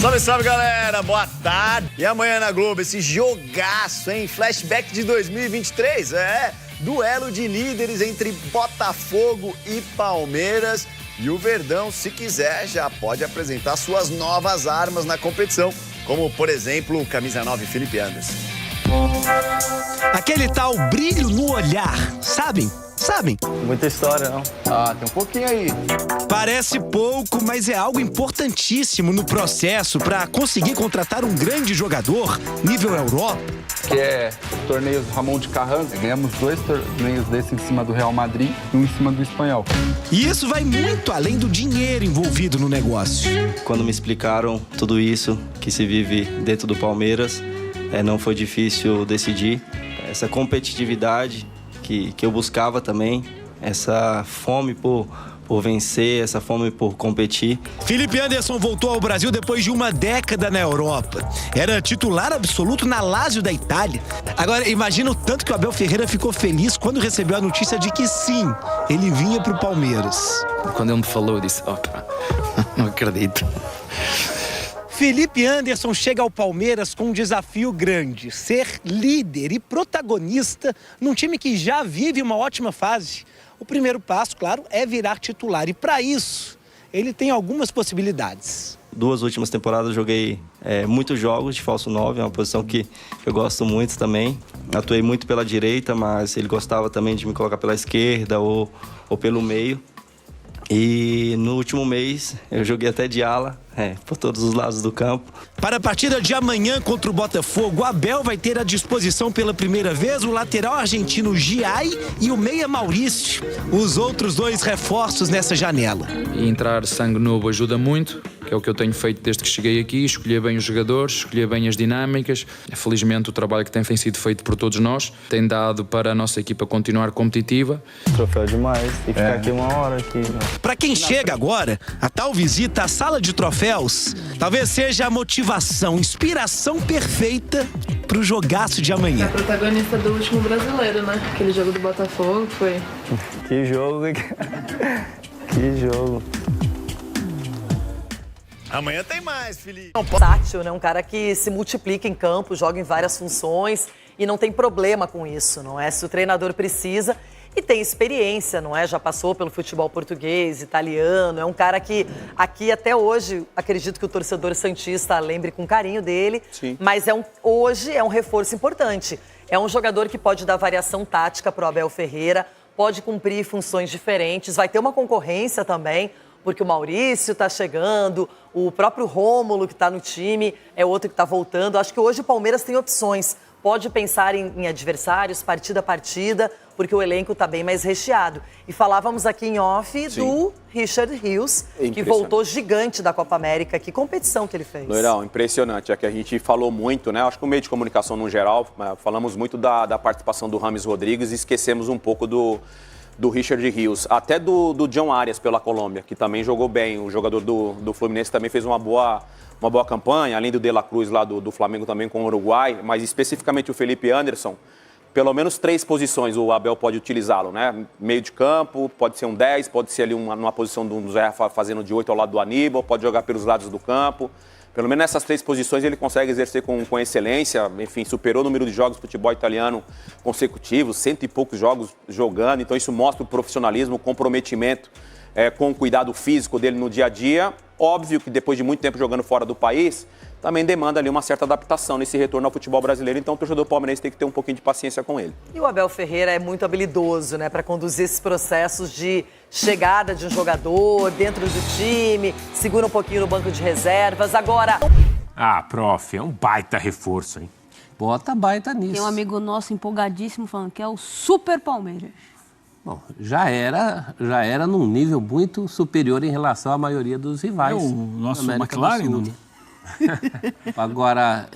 Salve, salve, galera! Boa tarde! E amanhã na Globo, esse jogaço, hein? Flashback de 2023, duelo de líderes entre Botafogo e Palmeiras. E o Verdão, se quiser, já pode apresentar suas novas armas na competição, como, por exemplo, o camisa 9 Felipe Anderson. Aquele tal brilho no olhar, sabem? Muita história, não? Ah, tem um pouquinho aí. Parece pouco, mas é algo importantíssimo no processo para conseguir contratar um grande jogador nível Europa. Que é o torneio Ramon de Carranza. Ganhamos 2 torneios desses em cima do Real Madrid e um em cima do Espanhol. E isso vai muito além do dinheiro envolvido no negócio. Quando me explicaram tudo isso que se vive dentro do Palmeiras, não foi difícil decidir. Essa competitividade que eu buscava também, essa fome por vencer, essa fome por competir. Felipe Anderson voltou ao Brasil depois de uma década na Europa. Era titular absoluto na Lazio da Itália. Agora, imagina o tanto que o Abel Ferreira ficou feliz quando recebeu a notícia de que sim, ele vinha pro Palmeiras. Quando ele me falou, eu disse, opa, não acredito. Felipe Anderson chega ao Palmeiras com um desafio grande: ser líder e protagonista num time que já vive uma ótima fase. O primeiro passo, claro, é virar titular. E para isso, ele tem algumas possibilidades. 2 últimas temporadas eu joguei muitos jogos de falso 9, é uma posição que eu gosto muito também. Atuei muito pela direita, mas ele gostava também de me colocar pela esquerda ou pelo meio. E no último mês eu joguei até de ala, por todos os lados do campo. Para a partida de amanhã contra o Botafogo, o Abel vai ter à disposição pela primeira vez o lateral argentino Giai e o meia Maurício, os outros 2 reforços nessa janela. E entrar sangue novo ajuda muito, que é o que eu tenho feito desde que cheguei aqui, escolher bem os jogadores, escolher bem as dinâmicas. Felizmente o trabalho que tem sido feito por todos nós tem dado para a nossa equipa continuar competitiva. Troféu demais, tem que ficar aqui uma hora aqui. Para quem chega agora, a tal visita à sala de troféus talvez seja a motivação, inspiração perfeita para o jogaço de amanhã. É protagonista do último brasileiro, né? Aquele jogo do Botafogo foi... Que jogo, que jogo. Amanhã tem mais, Felipe. Tátil, né? Um cara que se multiplica em campo, joga em várias funções e não tem problema com isso, não é? Se o treinador precisa e tem experiência, não é? Já passou pelo futebol português, italiano, é um cara que aqui até hoje, acredito que o torcedor santista lembre com carinho dele, sim. Mas hoje é um reforço importante. É um jogador que pode dar variação tática para o Abel Ferreira, pode cumprir funções diferentes, vai ter uma concorrência também, porque o Maurício está chegando, o próprio Rômulo que está no time é outro que está voltando. Acho que hoje o Palmeiras tem opções. Pode pensar em adversários, partida a partida, porque o elenco está bem mais recheado. E falávamos aqui em off do Richard Rios, que voltou gigante da Copa América. Que competição que ele fez. Loirão, impressionante. É que a gente falou muito, né? Acho que o meio de comunicação no geral, falamos muito da participação do Rames Rodrigues e esquecemos um pouco do Richard Rios, até do John Arias pela Colômbia, que também jogou bem. O jogador do Fluminense também fez uma boa campanha, além do De La Cruz lá do Flamengo também com o Uruguai, mas especificamente o Felipe Anderson, pelo menos 3 posições o Abel pode utilizá-lo, né? Meio de campo, pode ser um 10, pode ser ali numa posição do Zé fazendo de 8 ao lado do Aníbal, pode jogar pelos lados do campo. Pelo menos nessas 3 posições ele consegue exercer com excelência, enfim, superou o número de jogos de futebol italiano consecutivos, 100 e poucos jogos jogando, então isso mostra o profissionalismo, o comprometimento com o cuidado físico dele no dia a dia. Óbvio que depois de muito tempo jogando fora do país, também demanda ali uma certa adaptação nesse retorno ao futebol brasileiro, então o torcedor palmeirense tem que ter um pouquinho de paciência com ele. E o Abel Ferreira é muito habilidoso, né, para conduzir esses processos de chegada de um jogador dentro do time, segura um pouquinho no banco de reservas. Agora... prof, é um baita reforço, hein? Bota baita nisso. Tem um amigo nosso empolgadíssimo falando que é o Super Palmeiras. Bom, já era num nível muito superior em relação à maioria dos rivais. É o nosso McLaren, não? Agora,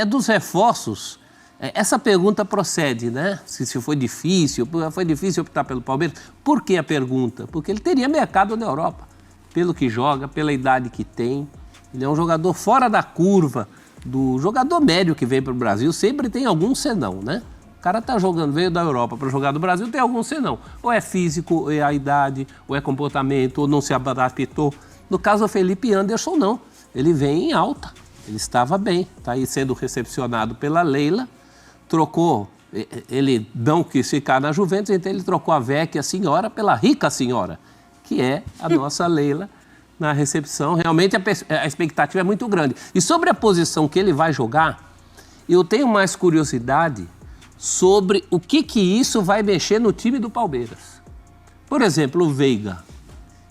dos reforços, essa pergunta procede, né? Se foi difícil optar pelo Palmeiras. Por que a pergunta? Porque ele teria mercado na Europa, pelo que joga, pela idade que tem. Ele é um jogador fora da curva do jogador médio que vem para o Brasil, sempre tem algum senão, né? O cara tá jogando, veio da Europa para jogar no Brasil, tem algum senão. Ou é físico, ou é a idade, ou é comportamento, ou não se adaptou. No caso do Felipe Anderson, não. ele vem em alta. Ele estava bem, está aí sendo recepcionado pela Leila, trocou, ele não quis ficar na Juventus, então ele trocou a vecchia senhora pela rica senhora, que é a nossa Leila na recepção. Realmente a expectativa é muito grande. E sobre a posição que ele vai jogar, eu tenho mais curiosidade sobre o que isso vai mexer no time do Palmeiras. Por exemplo, o Veiga.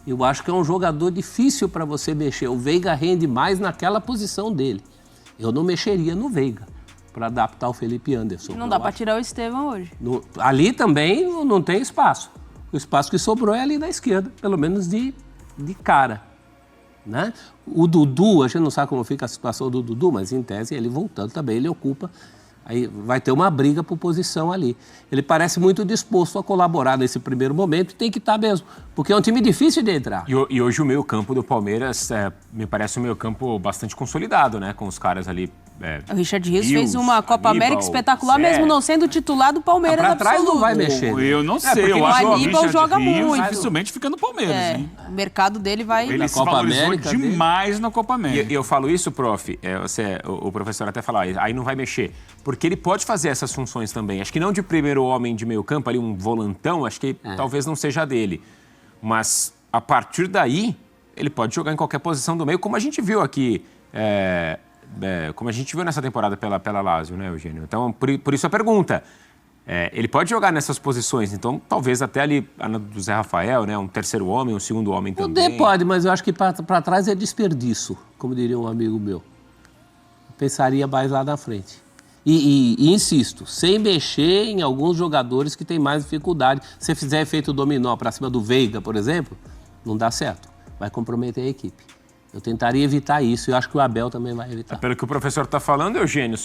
Eu acho que é um jogador difícil para você mexer. O Veiga rende mais naquela posição dele. Eu não mexeria no Veiga para adaptar o Felipe Anderson. Não dá para tirar o Estevão hoje. Ali também não tem espaço. O espaço que sobrou é ali na esquerda, pelo menos de cara. Né? O Dudu, a gente não sabe como fica a situação do Dudu, mas em tese ele voltando também, ele ocupa. Aí vai ter uma briga por posição ali. Ele parece muito disposto a colaborar nesse primeiro momento e tem que estar mesmo, porque é um time difícil de entrar. E hoje o meio-campo do Palmeiras me parece um meio-campo bastante consolidado, né? Com os caras ali. O Richard Rios fez uma Copa América espetacular, mesmo não sendo titular do Palmeiras pra trás não vai mexer. Eu não sei, eu acho que o Richard joga Rios muito. dificilmente fica no Palmeiras, hein? O mercado dele vai... Ele se valorizou demais na Copa América. E eu falo isso, prof, o professor até falou, aí não vai mexer, porque ele pode fazer essas funções também. Acho que não de primeiro homem de meio campo, ali um volantão, acho que talvez não seja dele. Mas a partir daí, ele pode jogar em qualquer posição do meio, como a gente viu aqui... como a gente viu nessa temporada pela Lazio, né, Eugênio? Então, por isso a pergunta. Ele pode jogar nessas posições, então talvez até ali do Zé Rafael, né, um terceiro homem, um segundo homem também. Pode, mas eu acho que para trás é desperdício, como diria um amigo meu. Pensaria mais lá na frente. E insisto, sem mexer em alguns jogadores que têm mais dificuldade. Se fizer efeito dominó para cima do Veiga, por exemplo, não dá certo. Vai comprometer a equipe. Eu tentaria evitar isso e eu acho que o Abel também vai evitar. Pelo que o professor está falando, Eugênio,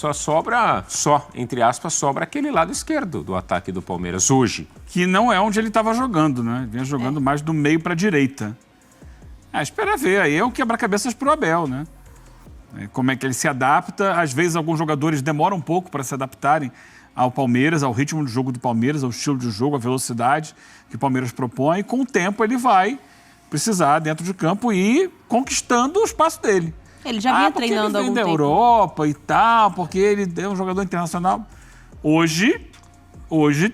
entre aspas, sobra aquele lado esquerdo do ataque do Palmeiras hoje. Que não é onde ele estava jogando, né? Ele vinha jogando mais do meio para a direita. Espera ver, aí é o quebra-cabeças pro Abel, né? Como é que ele se adapta. Às vezes alguns jogadores demoram um pouco para se adaptarem ao Palmeiras, ao ritmo de jogo do Palmeiras, ao estilo de jogo, à velocidade que o Palmeiras propõe. E com o tempo ele vai precisar, dentro de campo, ir conquistando o espaço dele. Ele já vinha treinando há algum tempo. Ele vem da Europa e tal, porque ele é um jogador internacional. Hoje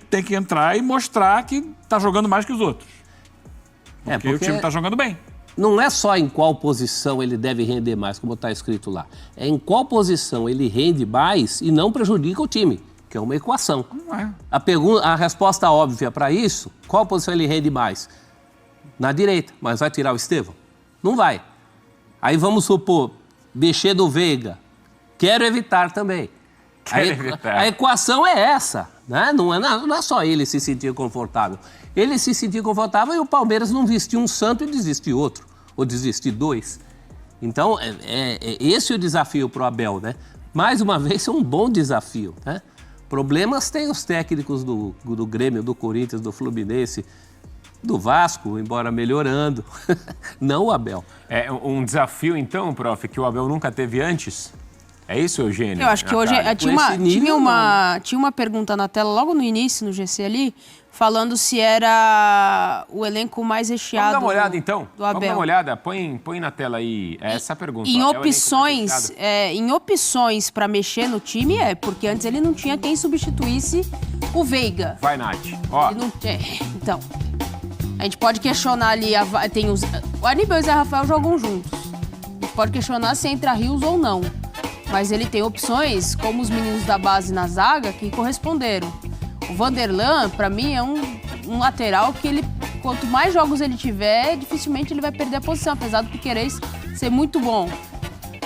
tem que entrar e mostrar que está jogando mais que os outros. Porque o time está jogando bem. Não é só em qual posição ele deve render mais, como está escrito lá. É em qual posição ele rende mais e não prejudica o time, que é uma equação. Não é. A resposta óbvia para isso, qual posição ele rende mais? Na direita, mas vai tirar o Estevão? Não vai. Aí vamos supor, mexer do Veiga. Quero evitar também. A equação é essa, né? Não é só ele se sentir confortável. Ele se sentir confortável e o Palmeiras não vestir um santo e desistir outro, ou desistir dois. Então, esse é o desafio para o Abel, né? Mais uma vez, é um bom desafio, né? Problemas tem os técnicos do Grêmio, do Corinthians, do Fluminense, do Vasco, embora melhorando. Não o Abel. É um desafio, então, prof, que o Abel nunca teve antes? É isso, Eugênio? Eu acho que hoje tinha uma pergunta na tela logo no início, no GC ali, falando se era o elenco mais recheado. Vamos dar uma olhada, então? Do Abel. Vamos dar uma olhada? Põe na tela aí essa pergunta. Em opções para mexer no time, porque antes ele não tinha quem substituísse o Veiga. Vai, Nath. Ó. Então, a gente pode questionar ali, o Aníbal e o Zé Rafael jogam juntos. A gente pode questionar se entra Rios ou não. Mas ele tem opções, como os meninos da base na zaga, que corresponderam. O Vanderlan, para mim, é um lateral que ele, quanto mais jogos ele tiver, dificilmente ele vai perder a posição, apesar do Piquerez ser muito bom.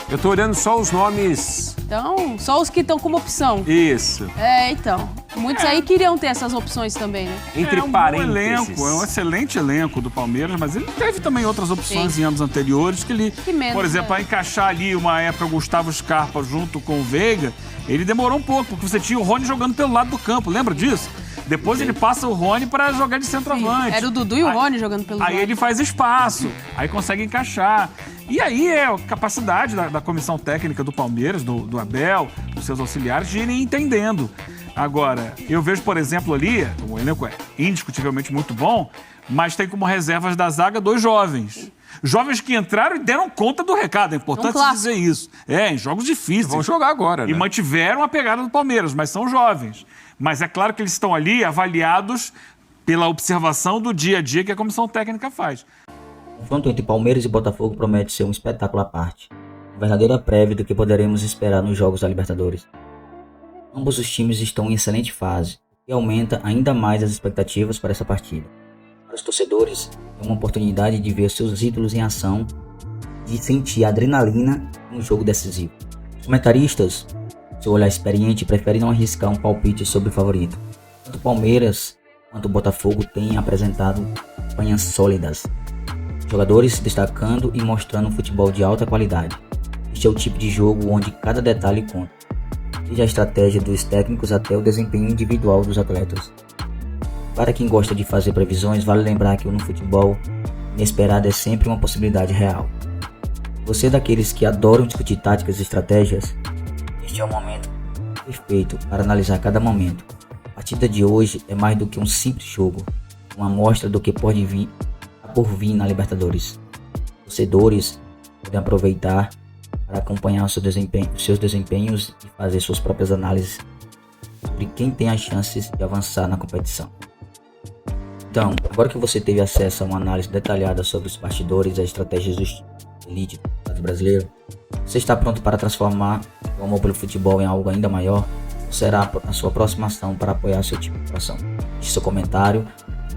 Eu tô olhando só os nomes... Então, só os que estão como opção. Isso. Então. Muitos aí queriam ter essas opções também, né? Entre parênteses. É um excelente elenco do Palmeiras, mas ele teve também outras opções em anos anteriores que ele, por exemplo, para encaixar ali uma época o Gustavo Scarpa junto com o Veiga, ele demorou um pouco, porque você tinha o Rony jogando pelo lado do campo, lembra disso? Depois ele passa o Rony para jogar de centroavante. Era o Dudu e o Rony jogando pelo lado. Aí ele faz espaço, aí consegue encaixar. E aí é a capacidade da comissão técnica do Palmeiras, do Abel, dos seus auxiliares, de irem entendendo. Agora, eu vejo, por exemplo, ali, o elenco é indiscutivelmente muito bom, mas tem como reservas da zaga 2 jovens. Jovens que entraram e deram conta do recado. É importante dizer isso. Em jogos difíceis. Vão jogar agora, né? E mantiveram a pegada do Palmeiras, mas são jovens. Mas é claro que eles estão ali avaliados pela observação do dia a dia que a comissão técnica faz. O confronto entre Palmeiras e Botafogo promete ser um espetáculo à parte. Uma verdadeira prévia do que poderemos esperar nos jogos da Libertadores. Ambos os times estão em excelente fase, o que aumenta ainda mais as expectativas para essa partida. Para os torcedores, é uma oportunidade de ver seus ídolos em ação, de sentir a adrenalina em um jogo decisivo. Os comentaristas, seu olhar experiente, preferem não arriscar um palpite sobre o favorito. Tanto o Palmeiras quanto o Botafogo têm apresentado campanhas sólidas, jogadores destacando e mostrando um futebol de alta qualidade. Este é o tipo de jogo onde cada detalhe conta, desde a estratégia dos técnicos até o desempenho individual dos atletas. Para quem gosta de fazer previsões, vale lembrar que no futebol, inesperado é sempre uma possibilidade real. Você é daqueles que adoram discutir táticas e estratégias? Este é o momento perfeito para analisar cada momento. A partida de hoje é mais do que um simples jogo, uma amostra do que pode vir por vir na Libertadores. Torcedores podem aproveitar para acompanhar os seus desempenhos e fazer suas próprias análises sobre quem tem as chances de avançar na competição. Então, agora que você teve acesso a uma análise detalhada sobre os bastidores e as estratégias do elite do brasileiro, você está pronto para transformar o amor pelo futebol em algo ainda maior? Ou será a sua próxima ação para apoiar seu time de coração? Deixe seu comentário,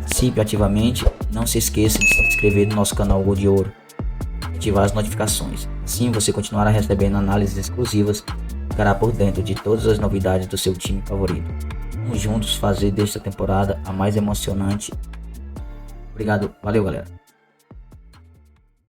participe ativamente e não se esqueça de se inscrever no nosso canal Gol de Ouro e ativar as notificações. Assim você continuará recebendo análises exclusivas e ficará por dentro de todas as novidades do seu time favorito. Vamos juntos fazer desta temporada a mais emocionante. Obrigado, valeu galera.